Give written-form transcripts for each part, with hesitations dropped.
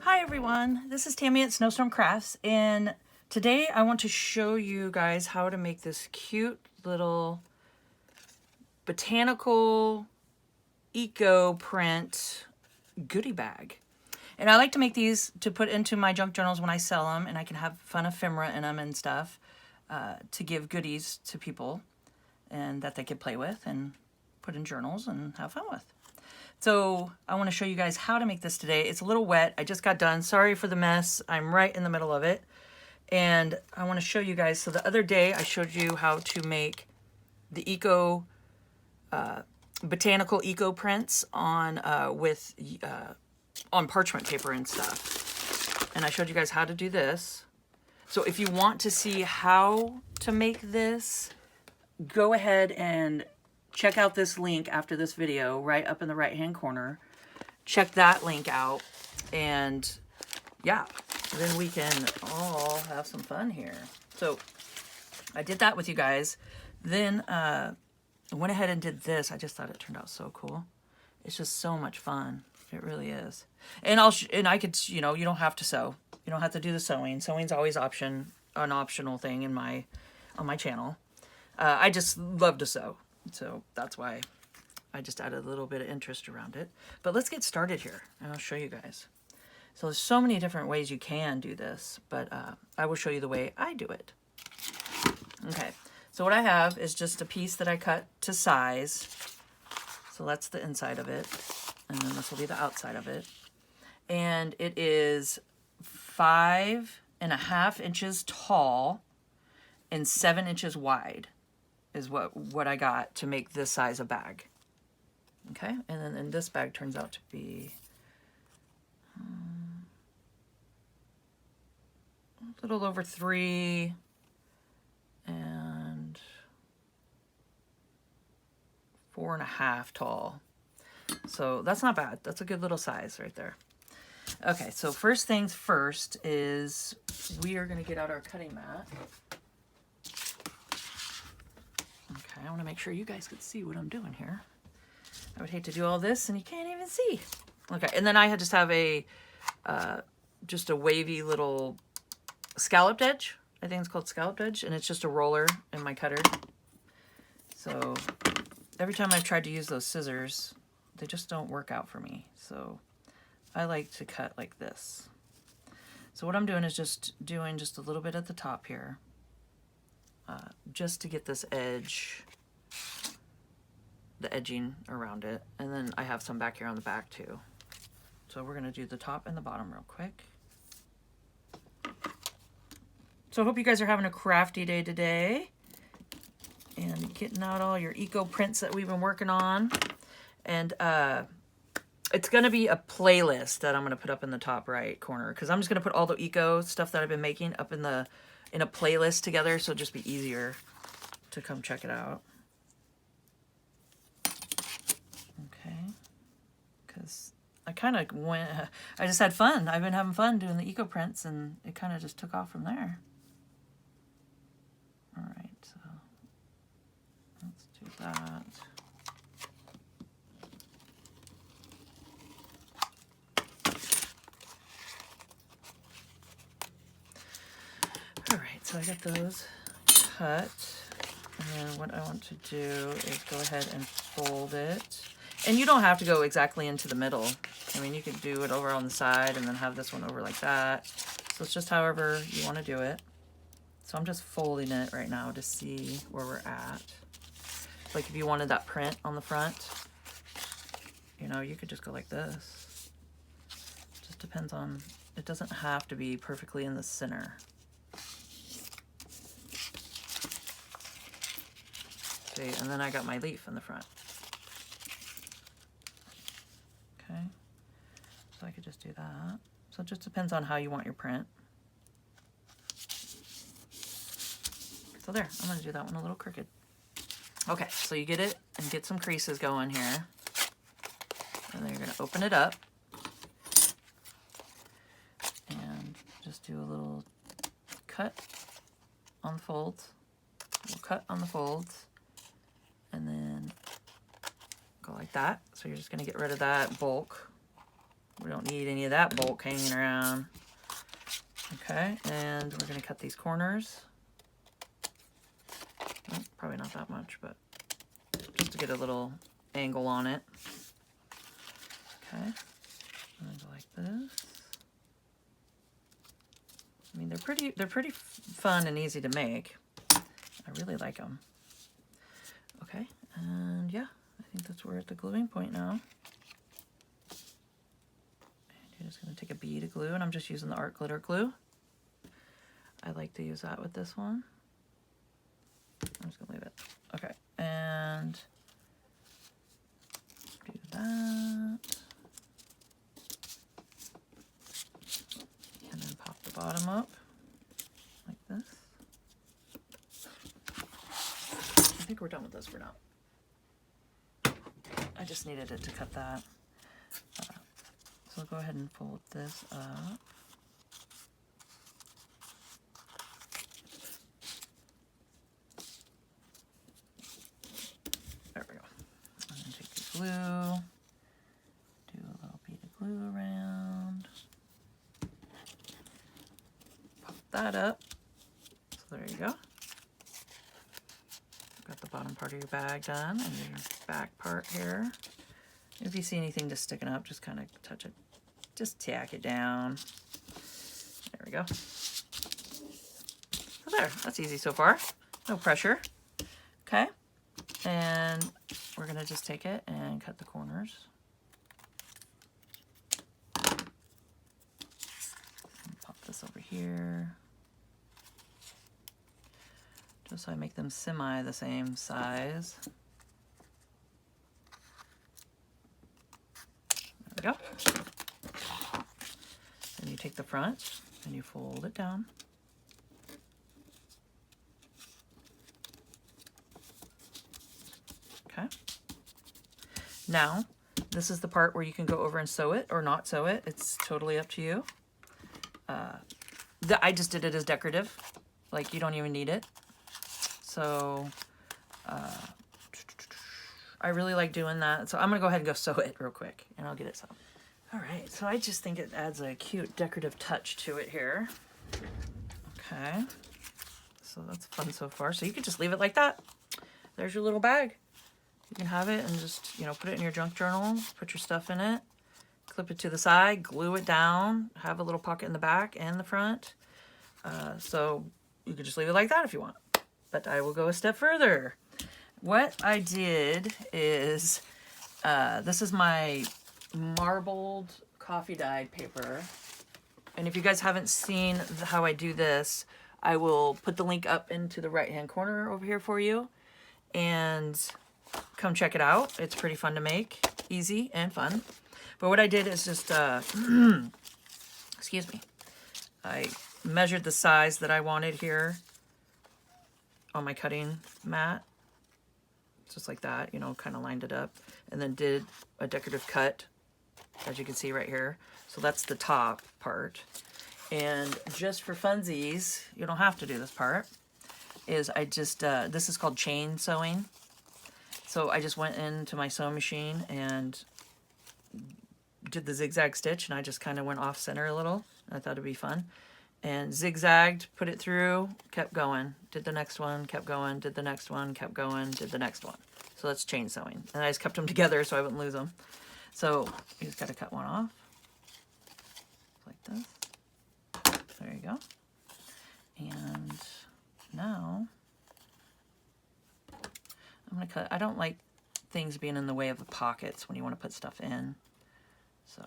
Hi everyone, this is Tammy at Snowstorm Crafts, and today I want to show you guys how to make this cute little botanical eco print goodie bag. And I like to make these to put into my junk journals when I sell them, and I can have fun ephemera in them and stuff to give goodies to people and that they could play with and put in journals and have fun with. So I want to show you guys how to make this today. It's a little wet. I just got done. Sorry for the mess. I'm right in the middle of it. And I want to show you guys. So the other day I showed you how to make the botanical eco prints on on parchment paper and stuff. And I showed you guys how to do this. So if you want to see how to make this, go ahead and check out this link after this video right up in the right hand corner. Check that link out, and yeah, then we can all have some fun here. So I did that with you guys. Then I went ahead and did this. I just thought it turned out so cool. It's just so much fun. It really is. And I could, you don't have to sew. You don't have to do the sewing. Sewing's always an optional thing on my channel. I just love to sew. So that's why I just added a little bit of interest around it. But let's get started here, and I'll show you guys. So there's so many different ways you can do this, but I will show you the way I do it. Okay, so what I have is just a piece that I cut to size. So that's the inside of it, and then this will be the outside of it. And it is 5.5 inches tall and 7 inches wide. Is what I got to make this size of bag. Okay, and then this bag turns out to be a little over 3 and 4.5 tall. So that's not bad. That's a good little size right there. Okay, so first things first is we are going to get out our cutting mat. Okay, I want to make sure you guys can see what I'm doing here. I would hate to do all this and you can't even see. Okay, and then I just have just a wavy little scalloped edge. I think it's called scalloped edge, and it's just a roller in my cutter. So every time I've tried to use those scissors, they just don't work out for me. So I like to cut like this. So what I'm doing is just doing just a little bit at the top here. Just to get this edge, the edging around it. And then I have some back here on the back too. So we're going to do the top and the bottom real quick. So I hope you guys are having a crafty day today and getting out all your eco prints that we've been working on. And it's going to be a playlist that I'm going to put up in the top right corner, because I'm just going to put all the eco stuff that I've been making up in a playlist together, so it'll just be easier to come check it out. Okay, because I just had fun. I've been having fun doing the eco prints, and it kind of just took off from there. All right, so let's do that. All right, so I got those cut, and then what I want to do is go ahead and fold it. And you don't have to go exactly into the middle. I mean, you could do it over on the side and then have this one over like that. So it's just however you want to do it. So I'm just folding it right now to see where we're at. Like if you wanted that print on the front, you could just go like this. Just depends on, it doesn't have to be perfectly in the center. See, and then I got my leaf in the front. Okay, so I could just do that. So it just depends on how you want your print. So there, I'm going to do that one a little crooked. Okay, so you get it and get some creases going here. And then you're going to open it up. And just do a little cut on the folds. A little cut on the folds. And then go like that. So you're just going to get rid of that bulk We don't need any of that bulk hanging around. Okay, and we're going to cut these corners. Oh, probably not that much, but just to get a little angle on it. Okay, and go like this. I mean, they're pretty fun and easy to make. I really like them. Okay, and yeah, I think that's we're at the gluing point now. And you're just going to take a bead of glue, and I'm just using the art glitter glue. I like to use that with this one. I'm just going to leave it. Okay, and do that. And then pop the bottom up like this. I think we're done with this for now. I just needed it to cut that. So I'll go ahead and fold this up. There we go. And then take the glue, do a little bead of glue around, pop that up. So there you go. Got the bottom part of your bag done, and your back part here. If you see anything just sticking up, just kind of touch it. Just tack it down. There we go. So there, that's easy so far. No pressure. Okay, and we're gonna just take it and cut the corners. And pop this over here. Just so I make them semi the same size. There we go. Then you take the front and you fold it down. Okay. Now, this is the part where you can go over and sew it or not sew it. It's totally up to you. I just did it as decorative. Like, you don't even need it. So, I really like doing that. So I'm going to go ahead and go sew it real quick, and I'll get it sewn. All right, so I just think it adds a cute decorative touch to it here. Okay, so that's fun so far. So you can just leave it like that. There's your little bag. You can have it and just, you know, put it in your junk journal, put your stuff in it, clip it to the side, glue it down, have a little pocket in the back and the front. So you can just leave it like that if you want. But I will go a step further. What I did is, this is my marbled coffee dyed paper. And if you guys haven't seen how I do this, I will put the link up into the right-hand corner over here for you. And come check it out. It's pretty fun to make, easy and fun. But what I did is just, excuse me, I measured the size that I wanted here on my cutting mat, just like that, you know, kind of lined it up, and then did a decorative cut, as you can see right here. So that's the top part. And just for funsies, you don't have to do this part, is I just, this is called chain sewing. So I just went into my sewing machine and did the zigzag stitch, and I just kind of went off center a little. I thought it'd be fun. And zigzagged, put it through, kept going, did the next one, kept going, did the next one, kept going, did the next one. So that's chain sewing. And I just kept them together so I wouldn't lose them. So you just got to cut one off, like this. There you go. And now I'm going to cut. I don't like things being in the way of the pockets when you want to put stuff in. So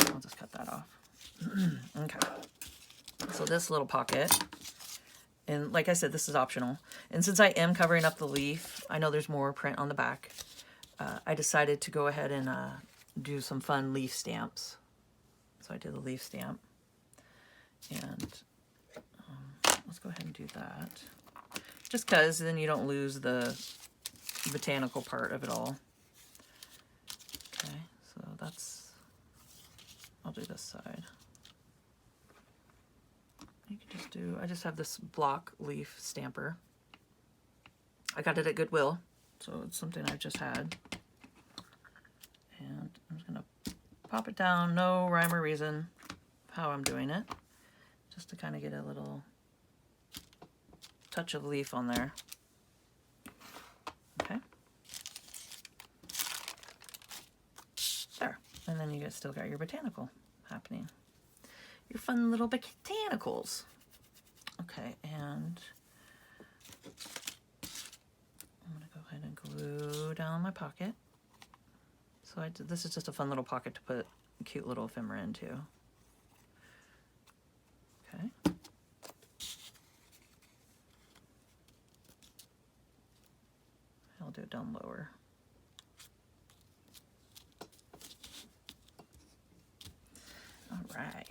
I'll just cut that off. Okay. So this little pocket, and like I said, this is optional. And since I am covering up the leaf, I know there's more print on the back. I decided to go ahead and do some fun leaf stamps. So I did a leaf stamp. And let's go ahead and do that. Just because then you don't lose the botanical part of it all. Okay, so that's, I'll do this side. You can just do, I just have this block leaf stamper. I got it at Goodwill, so it's something I just had. And I'm just gonna pop it down, no rhyme or reason how I'm doing it. Just to kind of get a little touch of leaf on there. Okay. There. And then you still got your botanical happening. Your fun little botanicals. Okay, and I'm gonna go ahead and glue down my pocket. So this is just a fun little pocket to put a cute little ephemera into. Okay. I'll do it down lower. All right.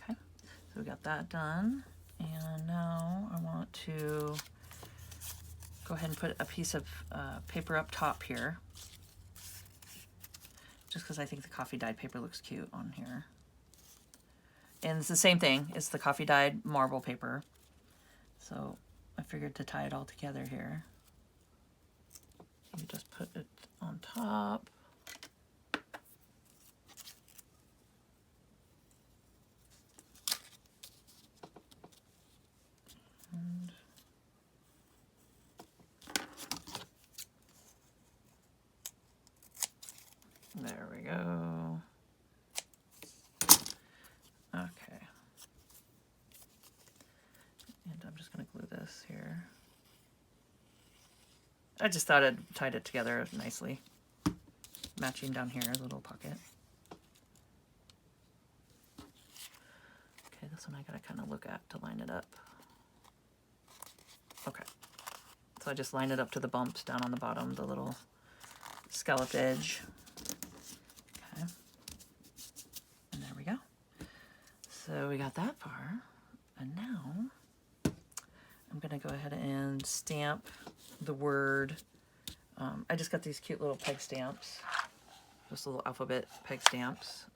Okay, so we got that done. And now I want to go ahead and put a piece of paper up top here. Just because I think the coffee dyed paper looks cute on here. And it's the same thing, it's the coffee dyed marble paper. So I figured to tie it all together here. You just put it on top. And there we go. Okay. And I'm just going to glue this here. I just thought I'd tied it together nicely. Matching down here, a little pocket. Okay, this one I gotta kind of look at to line it up. Okay. So I just lined it up to the bumps down on the bottom, the little scalloped edge. Okay. And there we go. So we got that far. And now I'm gonna go ahead and stamp the word. I just got these cute little peg stamps, just little alphabet peg stamps.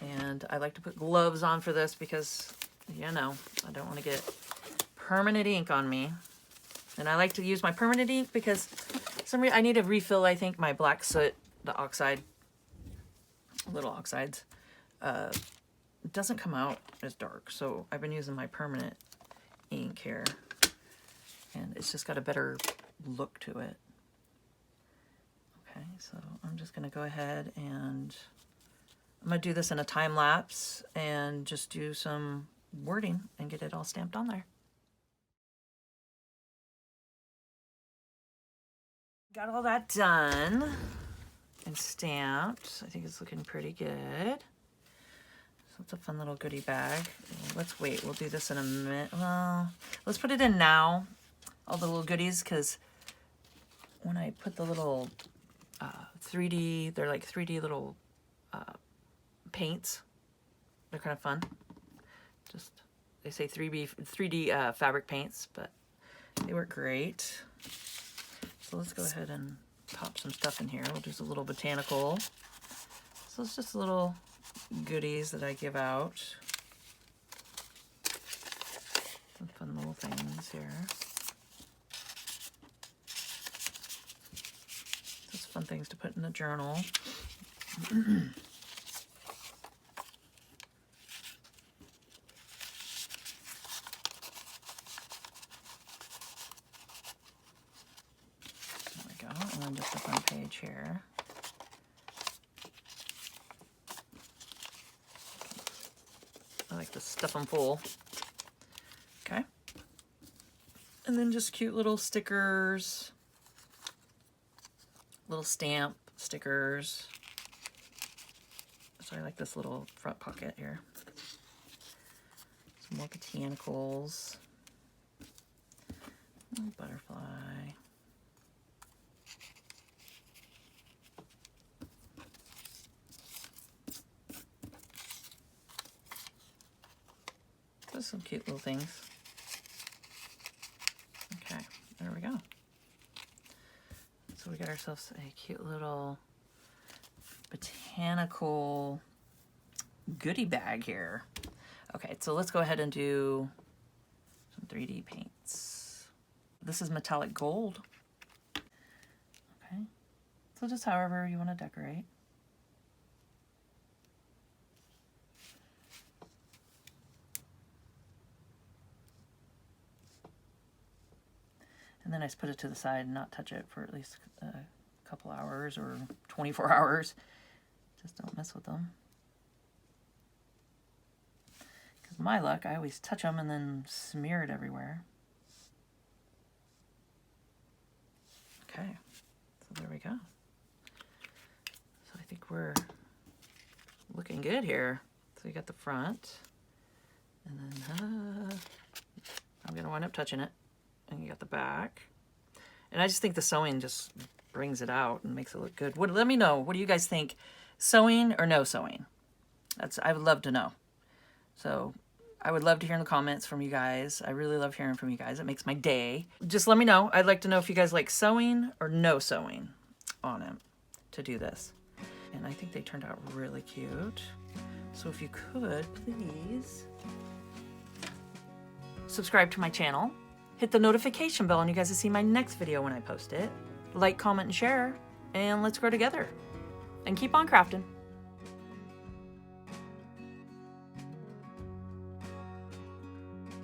And I like to put gloves on for this because, you know, I don't want to get permanent ink on me. And I like to use my permanent ink because I need to refill, I think, my black soot, the oxide, little oxides. It doesn't come out as dark, so I've been using my permanent ink here. And it's just got a better look to it. Okay, so I'm just gonna go ahead and I'm gonna do this in a time lapse and just do some wording and get it all stamped on there. Got all that done and stamped. I think it's looking pretty good. So it's a fun little goodie bag. Let's wait, we'll do this in a minute. Well, let's put it in now, all the little goodies, because when I put the little 3D, they're like 3D little paints. They're kind of fun. Just, they say 3D fabric paints, but they work great. So let's go ahead and pop some stuff in here. We'll do a little botanical. So it's just little goodies that I give out. Some fun little things here. Just fun things to put in the journal. And then just a fun page here. I like to stuff them full. Okay. And then just cute little stickers, little stamp stickers. So I like this little front pocket here. Some more botanicals. Little butterfly. Just some cute little things. Okay, there we go. So we got ourselves a cute little botanical goodie bag here. Okay, so let's go ahead and do some 3D paints. This is metallic gold. So just however you want to decorate. And then I just put it to the side and not touch it for at least a couple hours or 24 hours. Just don't mess with them. Because my luck, I always touch them and then smear it everywhere. Okay, so there we go. So I think we're looking good here. So we got the front, and then I'm gonna wind up touching it. And you got the back. And I just think the sewing just brings it out and makes it look good. Let me know, what do you guys think? Sewing or no sewing? I would love to know. So I would love to hear in the comments from you guys. I really love hearing from you guys. It makes my day. Just let me know. I'd like to know if you guys like sewing or no sewing on it to do this. And I think they turned out really cute. So if you could, please subscribe to my channel. Hit the notification bell and you guys will see my next video when I post it. Like, comment, and share, and let's grow together. And keep on crafting.